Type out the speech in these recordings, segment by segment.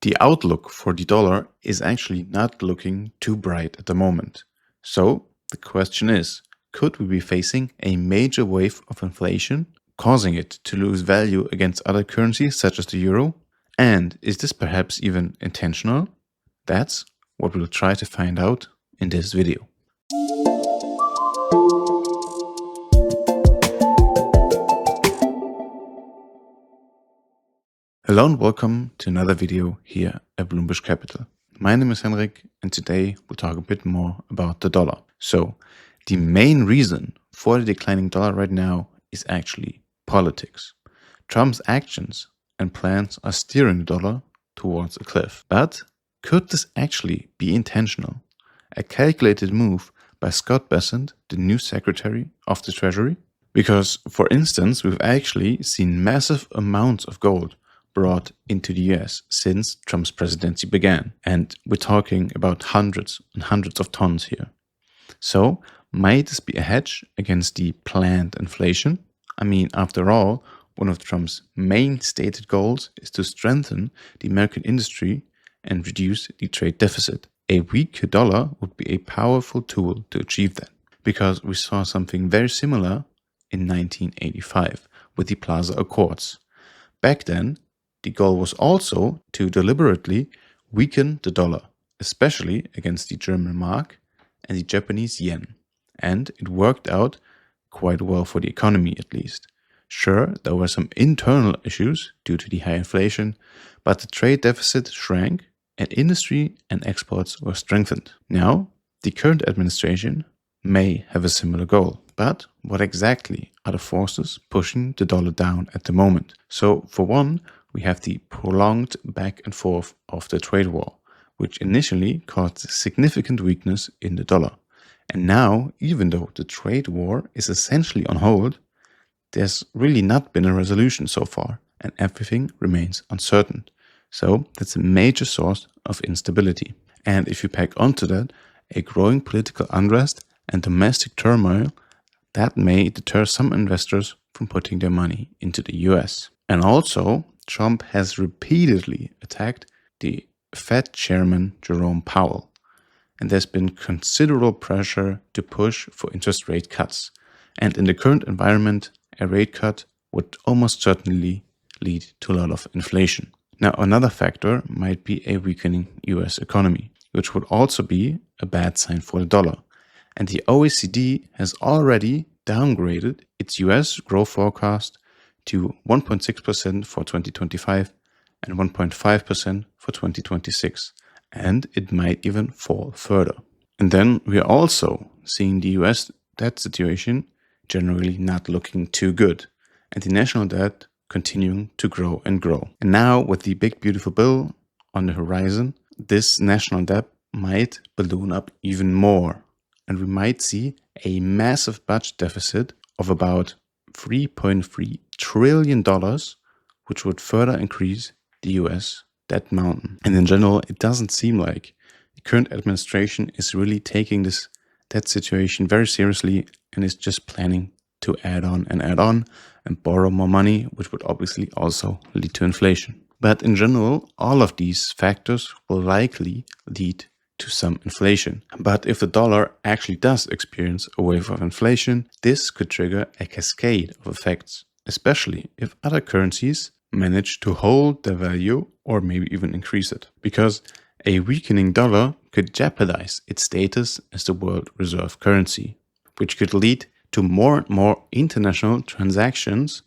The outlook for the dollar is actually not looking too bright at the moment. So the question is, could we be facing a major wave of inflation, causing it to lose value against other currencies such as the euro? And is this perhaps even intentional? That's what we'll try to find out in this video. Hello and welcome to another video here at Bloomberg Capital. My name is Henrik and today we'll talk a bit more about the dollar. So the main reason for the declining dollar right now is actually politics. Trump's actions and plans are steering the dollar towards a cliff. But could this actually be intentional? A calculated move by Scott Bessent, the new Secretary of the Treasury? Because, for instance, we've actually seen massive amounts of gold brought into the US since Trump's presidency began. And we're talking about hundreds and hundreds of tons here. So, might this be a hedge against the planned inflation? I mean, after all, one of Trump's main stated goals is to strengthen the American industry and reduce the trade deficit. A weaker dollar would be a powerful tool to achieve that, because we saw something very similar in 1985 with the Plaza Accords. Back then, the goal was also to deliberately weaken the dollar, especially against the German mark and the Japanese yen. And it worked out quite well for the economy, at least. Sure, there were some internal issues due to the high inflation, but the trade deficit shrank and industry and exports were strengthened. Now, the current administration may have a similar goal. But what exactly are the forces pushing the dollar down at the moment? So, for one, we have the prolonged back and forth of the trade war, which initially caused significant weakness in the dollar. And now, even though the trade war is essentially on hold, there's really not been a resolution so far, and everything remains uncertain. So that's a major source of instability. And if you pack onto that a growing political unrest and domestic turmoil, that may deter some investors from putting their money into the US. And also, Trump has repeatedly attacked the Fed chairman Jerome Powell. And there's been considerable pressure to push for interest rate cuts. And in the current environment, a rate cut would almost certainly lead to a lot of inflation. Now, another factor might be a weakening US economy, which would also be a bad sign for the dollar. And the OECD has already downgraded its US growth forecast to 1.6% for 2025 and 1.5% for 2026. And it might even fall further. And then we are also seeing the US debt situation generally not looking too good, and the national debt continuing to grow and grow. And now with the big beautiful bill on the horizon, this national debt might balloon up even more. And we might see a massive budget deficit of about $3.3 trillion, which would further increase the US debt mountain. And in general, it doesn't seem like the current administration is really taking this debt situation very seriously and is just planning to add on and borrow more money, which would obviously also lead to inflation. But in general, all of these factors will likely lead to some inflation. But if the dollar actually does experience a wave of inflation, this could trigger a cascade of effects, especially if other currencies manage to hold their value or maybe even increase it. Because a weakening dollar could jeopardize its status as the world reserve currency, which could lead to more and more international transactions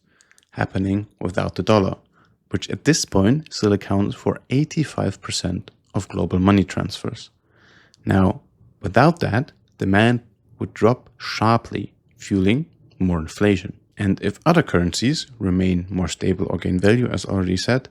happening without the dollar, which at this point still accounts for 85% of global money transfers. Now, without that, demand would drop sharply, fueling more inflation. And if other currencies remain more stable or gain value, as already said,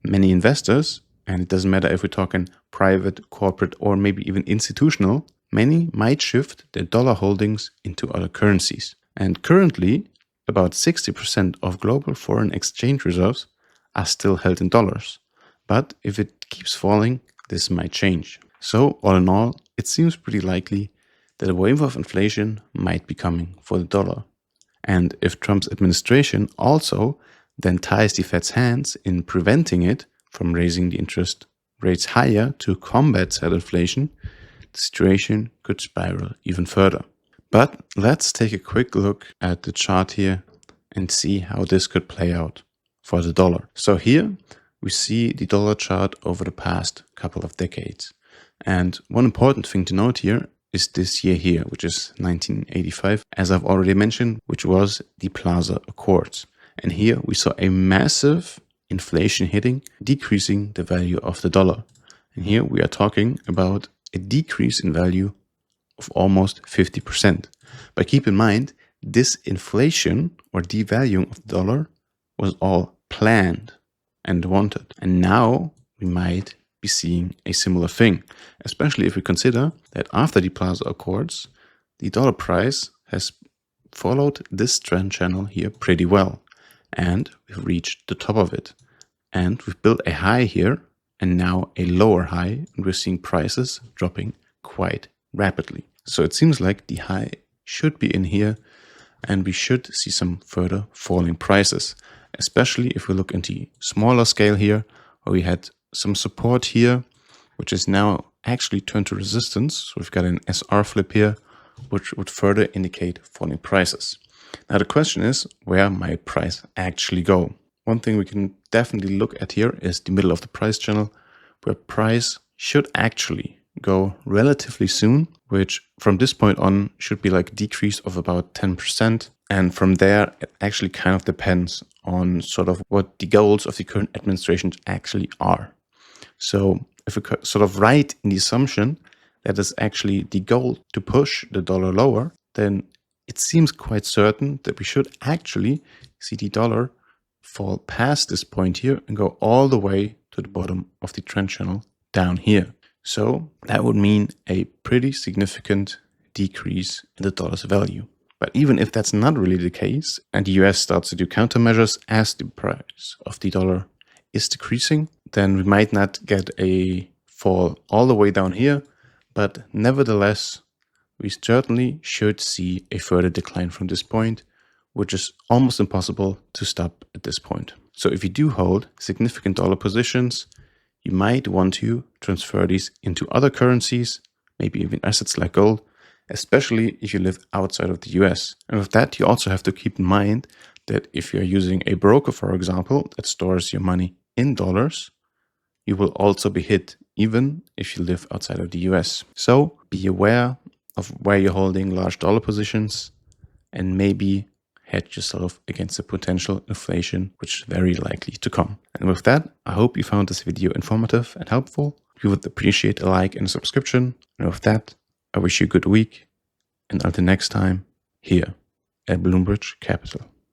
many investors, and it doesn't matter if we're talking private, corporate, or maybe even institutional, many might shift their dollar holdings into other currencies. And currently, about 60% of global foreign exchange reserves are still held in dollars. But if it keeps falling, this might change. So, all in all, it seems pretty likely that a wave of inflation might be coming for the dollar. And if Trump's administration also then ties the Fed's hands in preventing it from raising the interest rates higher to combat said inflation, the situation could spiral even further. But let's take a quick look at the chart here and see how this could play out for the dollar. So here we see the dollar chart over the past couple of decades. And one important thing to note here is this year here, which is 1985, as I've already mentioned, which was the Plaza Accords. And here we saw a massive inflation hitting, decreasing the value of the dollar. And here we are talking about a decrease in value of almost 50%. But keep in mind, this inflation or devaluing of the dollar was all planned and wanted. And now we might be seeing a similar thing, especially if we consider that after the Plaza Accords, the dollar price has followed this trend channel here pretty well. And we've reached the top of it. And we've built a high here and now a lower high, and we're seeing prices dropping quite rapidly. So it seems like the high should be in here and we should see some further falling prices, especially if we look into smaller scale here, where we had some support here, which is now actually turned to resistance. So we've got an SR flip here, which would further indicate falling prices. Now the question is, where might price actually go? One thing we can definitely look at here is the middle of the price channel, where price should actually go relatively soon, which from this point on should be like a decrease of about 10%. And from there, it actually kind of depends on sort of what the goals of the current administration actually are. So if we sort of write in the assumption that is actually the goal to push the dollar lower, then it seems quite certain that we should actually see the dollar fall past this point here and go all the way to the bottom of the trend channel down here. So that would mean a pretty significant decrease in the dollar's value. But even if that's not really the case, and the US starts to do countermeasures as the price of the dollar is decreasing, then we might not get a fall all the way down here, but nevertheless, we certainly should see a further decline from this point, which is almost impossible to stop at this point. So if you do hold significant dollar positions, you might want to transfer these into other currencies, maybe even assets like gold, especially if you live outside of the US. And with that, you also have to keep in mind that if you're using a broker, for example, that stores your money in dollars, you will also be hit even if you live outside of the US. So be aware of where you're holding large dollar positions and maybe hedge yourself against the potential inflation, which is very likely to come. And with that, I hope you found this video informative and helpful. We would appreciate a like and a subscription. And with that, I wish you a good week. And until next time, here at Bloomberg Capital.